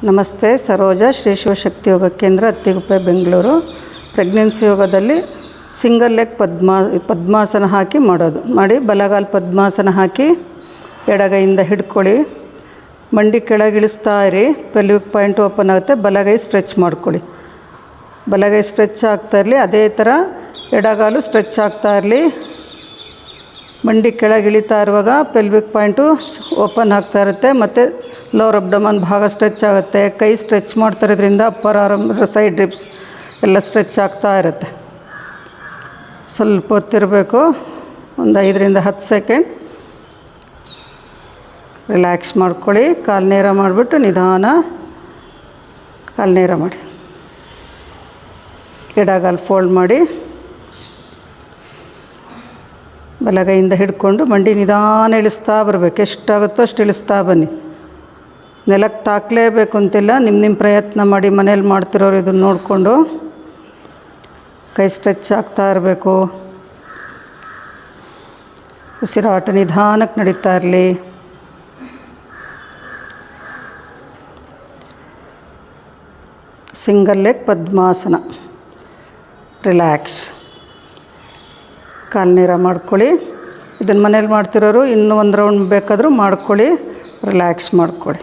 ನಮಸ್ತೆ, ಸರೋಜ ಶ್ರೀ ಶಿವಶಕ್ತಿ ಯೋಗ ಕೇಂದ್ರ, ಅತ್ತಿಗುಪ್ಪೆ, ಬೆಂಗಳೂರು. ಪ್ರೆಗ್ನೆನ್ಸಿ ಯೋಗದಲ್ಲಿ ಸಿಂಗಲ್ ಲೆಗ್ ಪದ್ಮಾಸನ ಹಾಕಿ ಮಾಡಿ ಬಲಗಾಲು ಪದ್ಮಾಸನ ಹಾಕಿ ಎಡಗೈಯಿಂದ ಹಿಡ್ಕೊಳ್ಳಿ. ಮಂಡಿ ಕೆಳಗಿಳಿಸ್ತಾ ಇರಿ. ಪೆಲ್ವಿಕ್ ಪಾಯಿಂಟ್ ಓಪನ್ ಆಗುತ್ತೆ. ಬಲಗೈ ಸ್ಟ್ರೆಚ್ ಮಾಡ್ಕೊಳ್ಳಿ. ಬಲಗೈ ಸ್ಟ್ರೆಚ್ ಆಗ್ತಾ ಇರಲಿ. ಅದೇ ಥರ ಎಡಗಾಲು ಸ್ಟ್ರೆಚ್ ಆಗ್ತಾ ಇರಲಿ. ಮಂಡಿ ಕೆಳಗಿಳಿತಾ ಇರುವಾಗ ಪೆಲ್ವಿಕ್ ಪಾಯಿಂಟು ಓಪನ್ ಆಗ್ತಾ ಇರುತ್ತೆ. ಮತ್ತು ಲೋವರ್ ಅಬ್ಡಮನ್ ಭಾಗ ಸ್ಟ್ರೆಚ್ ಆಗುತ್ತೆ. ಕೈ ಸ್ಟ್ರೆಚ್ ಮಾಡ್ತಿರೋದ್ರಿಂದ ಅಪ್ಪರ್ ಆರ್ಮ್, ಸೈಡ್ ರಿಬ್ಸ್ ಎಲ್ಲ ಸ್ಟ್ರೆಚ್ ಆಗ್ತಾ ಇರುತ್ತೆ. ಸ್ವಲ್ಪ ಹೊತ್ತಿರಬೇಕು, ಒಂದು 5-10 ಸೆಕೆಂಡ್ ರಿಲ್ಯಾಕ್ಸ್ ಮಾಡ್ಕೊಳ್ಳಿ. ಕಾಲು ನೇರ ಮಾಡಿಬಿಟ್ಟು ನಿಧಾನ ಕಾಲು ನೇರ ಮಾಡಿ. ಎಡಗಾಲು ಫೋಲ್ಡ್ ಮಾಡಿ ಬಲಗೈಯಿಂದ ಹಿಡ್ಕೊಂಡು ಮಂಡಿ ನಿಧಾನ ಇಳಿಸ್ತಾ ಬರಬೇಕು. ಎಷ್ಟಾಗುತ್ತೋ ಅಷ್ಟು ಇಳಿಸ್ತಾ ಬನ್ನಿ. ನೆಲಕ್ಕೆ ತಾಕಲೇಬೇಕು ಅಂತಿಲ್ಲ. ನಿಮ್ಮ ಪ್ರಯತ್ನ ಮಾಡಿ. ಮನೇಲಿ ಮಾಡ್ತಿರೋರು ಇದನ್ನು ನೋಡಿಕೊಂಡು ಕೈ ಸ್ಟ್ರೆಚ್ ಆಗ್ತಾ ಇರಬೇಕು. ಉಸಿರಾಟ ನಿಧಾನಕ್ಕೆ ನಡೀತಾ ಇರಲಿ. ಸಿಂಗಲ್ ಲೆಗ್ ಪದ್ಮಾಸನ. ರಿಲ್ಯಾಕ್ಸ್. ಕಾಲು ನೇರ ಮಾಡ್ಕೊಳ್ಳಿ. ಇದನ್ನು ಮನೇಲಿ ಮಾಡ್ತಿರೋರು ಇನ್ನೂ ಒಂದು ರೌಂಡ್ ಬೇಕಾದರೂ ಮಾಡ್ಕೊಳ್ಳಿ. ರಿಲ್ಯಾಕ್ಸ್ ಮಾಡ್ಕೊಳ್ಳಿ.